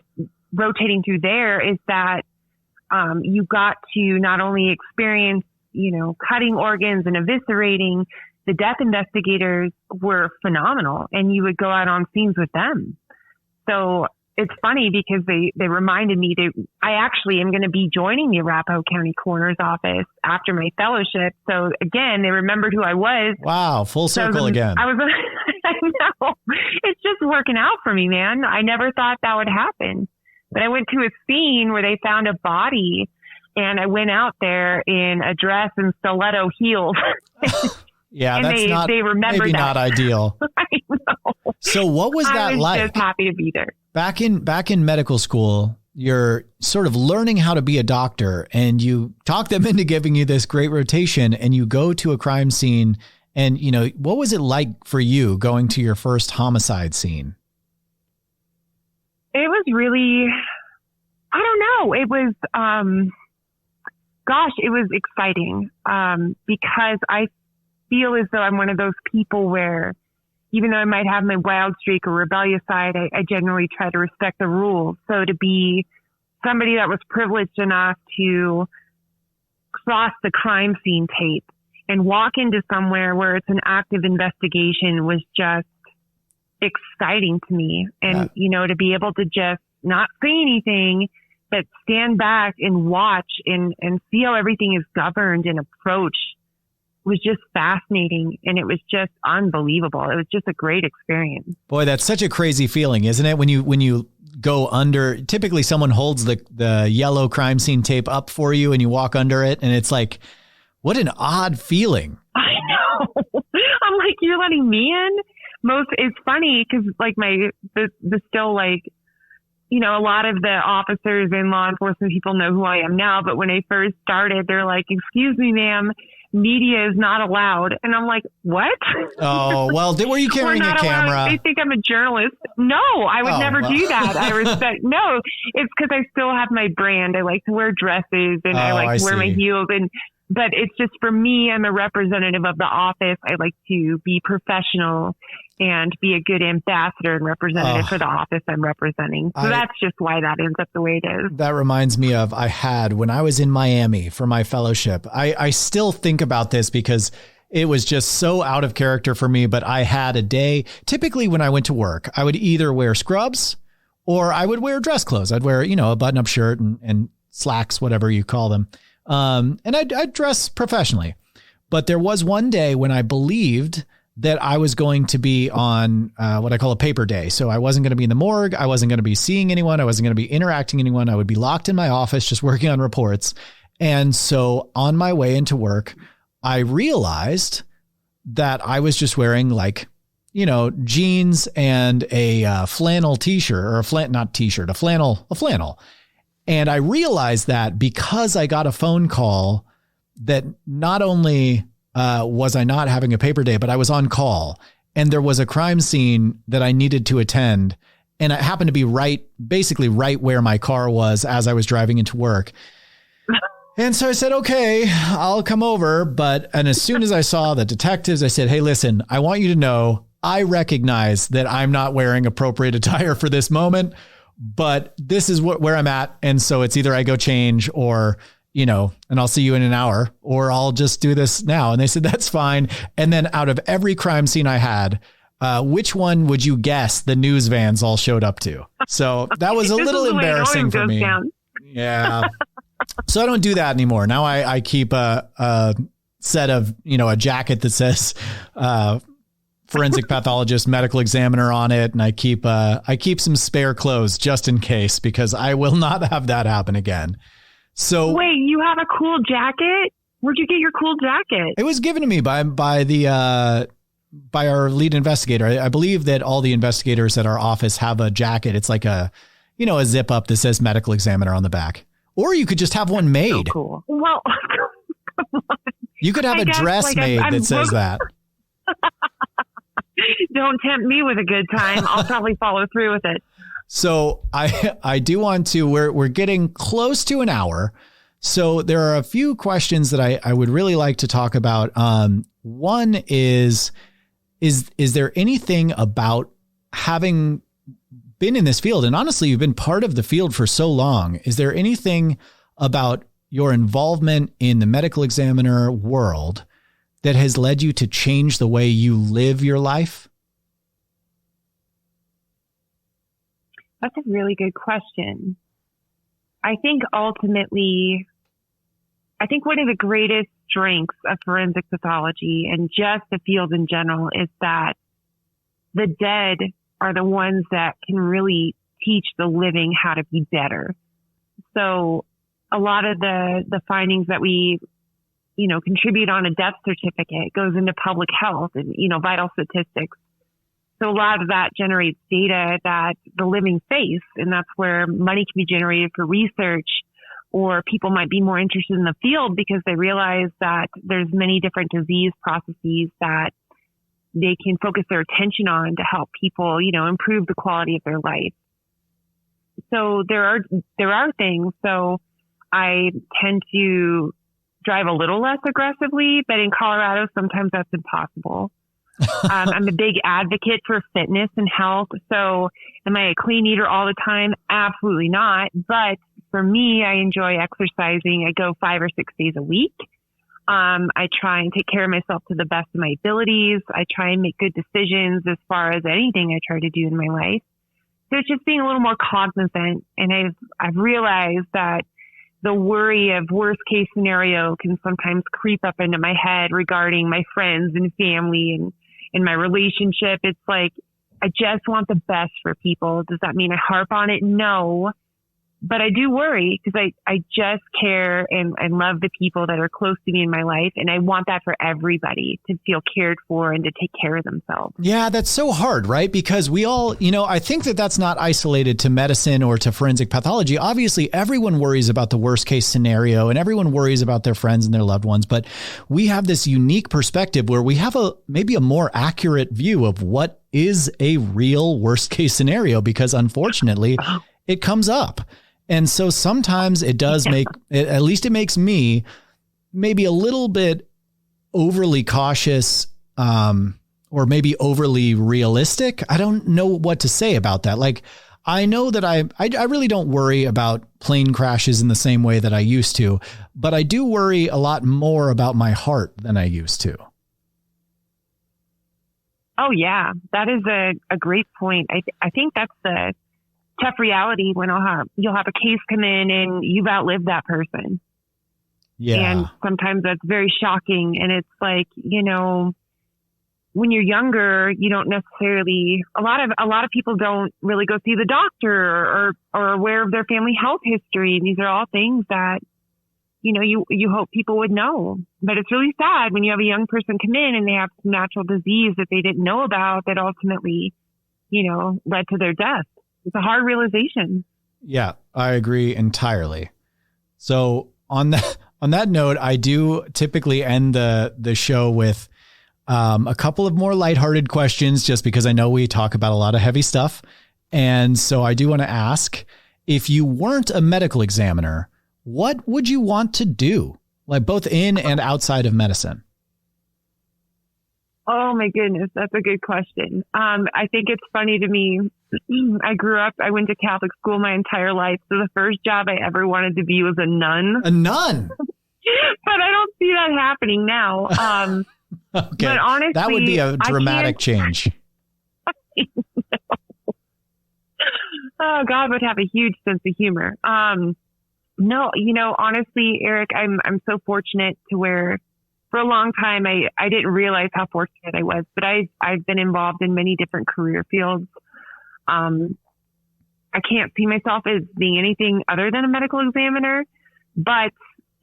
rotating through there is that you got to not only experience, you know, cutting organs and eviscerating. The death investigators were phenomenal, and you would go out on scenes with them. So it's funny because they reminded me that I actually am going to be joining the Arapahoe County Coroner's Office after my fellowship. So again, they remembered who I was. Wow. Full circle again. I know. It's just working out for me, man. I never thought that would happen, but I went to a scene where they found a body, and I went out there in a dress and stiletto heels. Yeah, and that's they remembered maybe that. Not ideal. I know. So what was that I was like? just happy to be there. Back in medical school, you're sort of learning how to be a doctor, and you talk them into giving you this great rotation, and you go to a crime scene. And, you know, what was it like for you going to your first homicide scene? It was really, I don't know. It was, it was exciting, because I feel as though I'm one of those people where, even though I might have my wild streak or rebellious side, I generally try to respect the rules. So to be somebody that was privileged enough to cross the crime scene tape and walk into somewhere where it's an active investigation was just exciting to me. And, you know, to be able to just not say anything, but stand back and watch and see how everything is governed and approached was just fascinating. And it was just unbelievable. It was just a great experience. Boy, that's such a crazy feeling, isn't it? When you go under, typically someone holds the yellow crime scene tape up for you and you walk under it, and it's like, what an odd feeling. I know. I'm like, you're letting me in? It's funny because like the still like, you know, a lot of the officers and law enforcement people know who I am now. But when I first started, they're like, excuse me, ma'am, media is not allowed. And I'm like, what? Oh, well, were you carrying a camera? Allowed. They think I'm a journalist. No, I would never do that. I respect, no, it's because I still have my brand. I like to wear dresses and I like to wear my heels. But it's just, for me, I'm a representative of the office. I like to be professional and be a good ambassador and representative for the office I'm representing. So that's just why that ends up the way it is. That reminds me of, when I was in Miami for my fellowship, I still think about this because it was just so out of character for me. But I had a day, typically when I went to work, I would either wear scrubs or I would wear dress clothes. I'd wear, you know, a button up shirt and slacks, whatever you call them. And I'd dress professionally, but there was one day when I believed that I was going to be on what I call a paper day. So I wasn't going to be in the morgue. I wasn't going to be seeing anyone. I wasn't going to be interacting with anyone. I would be locked in my office, just working on reports. And so on my way into work, I realized that I was just wearing like, you know, jeans and a flannel t-shirt or a flannel. And I realized that because I got a phone call that not only was I not having a paper day, but I was on call and there was a crime scene that I needed to attend. And it happened to be basically right where my car was as I was driving into work. And so I said, okay, I'll come over. And as soon as I saw the detectives, I said, hey, listen, I want you to know I recognize that I'm not wearing appropriate attire for this moment, but this is where I'm at. And so it's either I go change or, and I'll see you in an hour, or I'll just do this now. And they said, that's fine. And then out of every crime scene I had, which one would you guess the news vans all showed up to? So that was a little embarrassing for me. Yeah. So I don't do that anymore. Now I keep a set of, a jacket that says, forensic pathologist, medical examiner on it. And I keep some spare clothes just in case, because I will not have that happen again. So wait, you have a cool jacket? Where'd you get your cool jacket? It was given to me by our lead investigator. I believe that all the investigators at our office have a jacket. It's like a zip up that says medical examiner on the back, or you could just have one made. So cool. Well, come on. You could have a dress made that says that. Don't tempt me with a good time. I'll probably follow through with it. So I do want to, we're getting close to an hour. So there are a few questions that I would really like to talk about. One is there anything about having been in this field, and honestly, you've been part of the field for so long. Is there anything about your involvement in the medical examiner world that has led you to change the way you live your life? That's a really good question. I think ultimately, one of the greatest strengths of forensic pathology and just the field in general is that the dead are the ones that can really teach the living how to be better. So a lot of the findings that we, contribute on a death certificate goes into public health and, vital statistics. So a lot of that generates data that the living face, and that's where money can be generated for research, or people might be more interested in the field because they realize that there's many different disease processes that they can focus their attention on to help people, improve the quality of their life. So there are things. So I tend to drive a little less aggressively, but in Colorado, sometimes that's impossible. I'm a big advocate for fitness and health. So am I a clean eater all the time? Absolutely not. But for me, I enjoy exercising. I go 5 or 6 days a week. I try and take care of myself to the best of my abilities. I try and make good decisions as far as anything I try to do in my life. So it's just being a little more cognizant. And I've realized that the worry of worst case scenario can sometimes creep up into my head regarding my friends and family and in my relationship. It's like, I just want the best for people. Does that mean I harp on it? No. But I do worry because I just care and love the people that are close to me in my life. And I want that for everybody to feel cared for and to take care of themselves. Yeah, that's so hard, right? Because we all, I think that that's not isolated to medicine or to forensic pathology. Obviously, everyone worries about the worst case scenario and everyone worries about their friends and their loved ones. But we have this unique perspective where we have maybe a more accurate view of what is a real worst case scenario, because unfortunately, it comes up. And so sometimes it does at least it makes me maybe a little bit overly cautious, or maybe overly realistic. I don't know what to say about that. Like, I know that I really don't worry about plane crashes in the same way that I used to, but I do worry a lot more about my heart than I used to. Oh yeah, that is a great point. I think that's the tough reality when you'll have a case come in and you've outlived that person. Yeah. And sometimes that's very shocking. And it's like, when you're younger, you don't necessarily, a lot of people don't really go see the doctor or aware of their family health history. And these are all things that, you hope people would know. But it's really sad when you have a young person come in and they have some natural disease that they didn't know about that ultimately, led to their death. It's a hard realization. Yeah, I agree entirely. So on that note, I do typically end the show with a couple of more lighthearted questions, just because I know we talk about a lot of heavy stuff. And so I do want to ask, if you weren't a medical examiner, what would you want to do? Like both in and outside of medicine? Oh my goodness, that's a good question. I think it's funny to me. I went to Catholic school my entire life. So the first job I ever wanted to be was a nun. A nun? But I don't see that happening now. Okay. But honestly, that would be a dramatic change. Oh, God would have a huge sense of humor. No, honestly, Eric, I'm so fortunate to where for a long time, I didn't realize how fortunate I was, but I've been involved in many different career fields. I can't see myself as being anything other than a medical examiner, but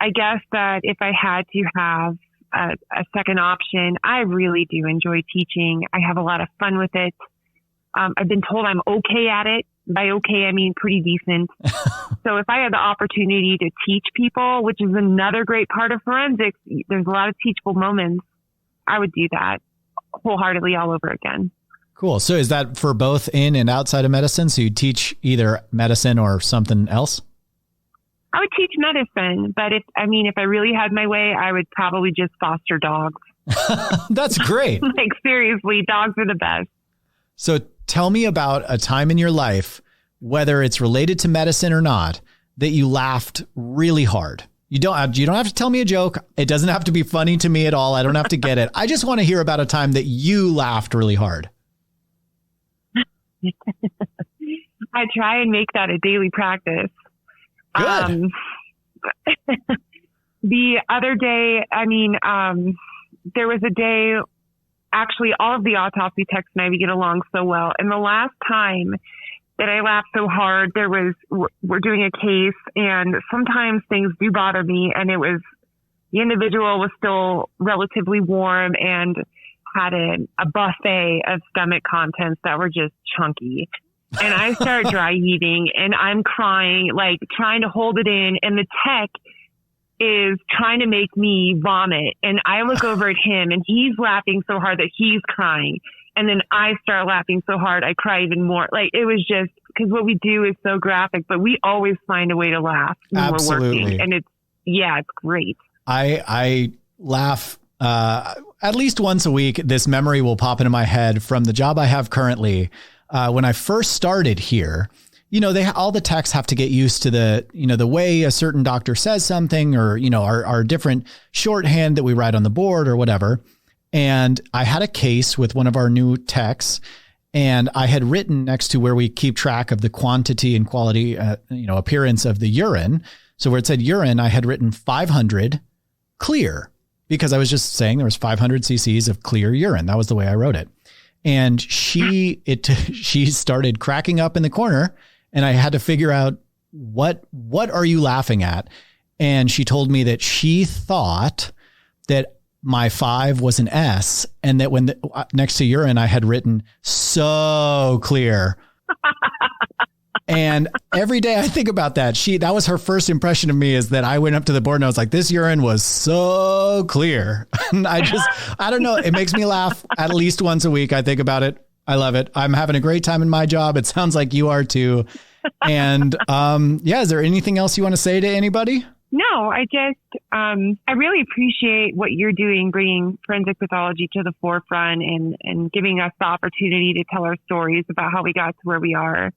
I guess that if I had to have a second option, I really do enjoy teaching. I have a lot of fun with it. I've been told I'm okay at it. By okay, I mean pretty decent. So if I had the opportunity to teach people, which is another great part of forensics, there's a lot of teachable moments. I would do that wholeheartedly all over again. Cool. So is that for both in and outside of medicine? So you teach either medicine or something else? I would teach medicine, but if I really had my way, I would probably just foster dogs. That's great. Like seriously, dogs are the best. So tell me about a time in your life, whether it's related to medicine or not, that you laughed really hard. You don't have to tell me a joke. It doesn't have to be funny to me at all. I don't have to get it. I just want to hear about a time that you laughed really hard. I try and make that a daily practice. Good. The other day, there was a day, actually all of the autopsy techs and I, we get along so well. And the last time that I laughed so hard, we're doing a case, and sometimes things do bother me. And the individual was still relatively warm and had a buffet of stomach contents that were just chunky. And I start dry heaving and I'm crying, like trying to hold it in. And the tech is trying to make me vomit. And I look over at him and he's laughing so hard that he's crying. And then I start laughing so hard, I cry even more. Like it was just because what we do is so graphic, but we always find a way to laugh when Absolutely. we're working. And it's great. I laugh at least once a week. This memory will pop into my head from the job I have currently. When I first started here, all the techs have to get used to the way a certain doctor says something, or, our different shorthand that we write on the board or whatever. And I had a case with one of our new techs, and I had written next to where we keep track of the quantity and quality, appearance of the urine. So where it said urine, I had written 500 clear, because I was just saying there was 500 cc's of clear urine. That was the way I wrote it. And she started cracking up in the corner, and I had to figure out what are you laughing at? And she told me that she thought that my 5 was an S, and that when next to urine, I had written so clear. And every day I think about that. That was her first impression of me, is that I went up to the board and I was like, this urine was so clear. And I don't know. It makes me laugh at least once a week. I think about it. I love it. I'm having a great time in my job. It sounds like you are too. And is there anything else you want to say to anybody? No, I really appreciate what you're doing, bringing forensic pathology to the forefront and giving us the opportunity to tell our stories about how we got to where we are.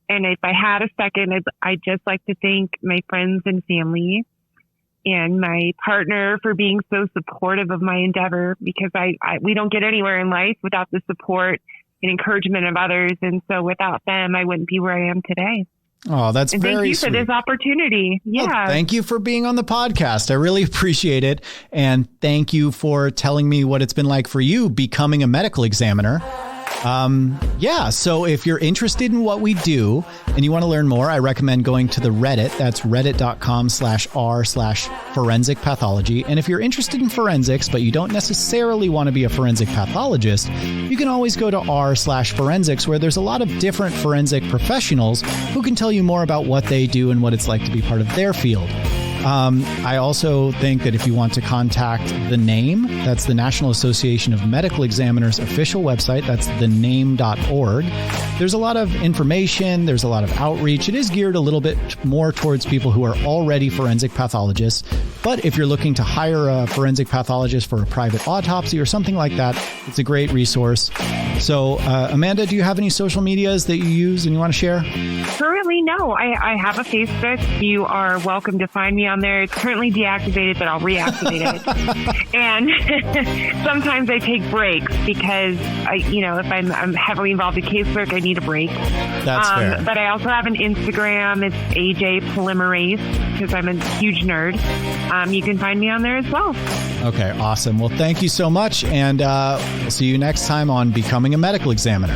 And if I had a second, I'd just like to thank my friends and family and my partner for being so supportive of my endeavor, because we don't get anywhere in life without the support and encouragement of others. And so without them, I wouldn't be where I am today. Oh, that's very sweet. Thank you for this opportunity. Yeah. Well, thank you for being on the podcast. I really appreciate it. And thank you for telling me what it's been like for you becoming a medical examiner. So if you're interested in what we do and you want to learn more, I recommend going to the Reddit. That's reddit.com/r/forensic pathology. And if you're interested in forensics, but you don't necessarily want to be a forensic pathologist, you can always go to r/forensics, where there's a lot of different forensic professionals who can tell you more about what they do and what it's like to be part of their field. I also think that if you want to contact the NAME, that's the National Association of Medical Examiners official website, that's thename.org. There's a lot of information, there's a lot of outreach. It is geared a little bit more towards people who are already forensic pathologists, but if you're looking to hire a forensic pathologist for a private autopsy or something like that, it's a great resource. So, Amanda, do you have any social medias that you use and you want to share? Currently, no. I have a Facebook. You are welcome to find me on there. It's currently deactivated, but I'll reactivate it. And sometimes I take breaks because if I'm heavily involved in casework, I need a break. That's fair. But I also have an Instagram. It's AJ Polymerase because I'm a huge nerd. You can find me on there as well. Okay, awesome. Well, thank you so much. And we'll see you next time on Becoming a Medical Examiner.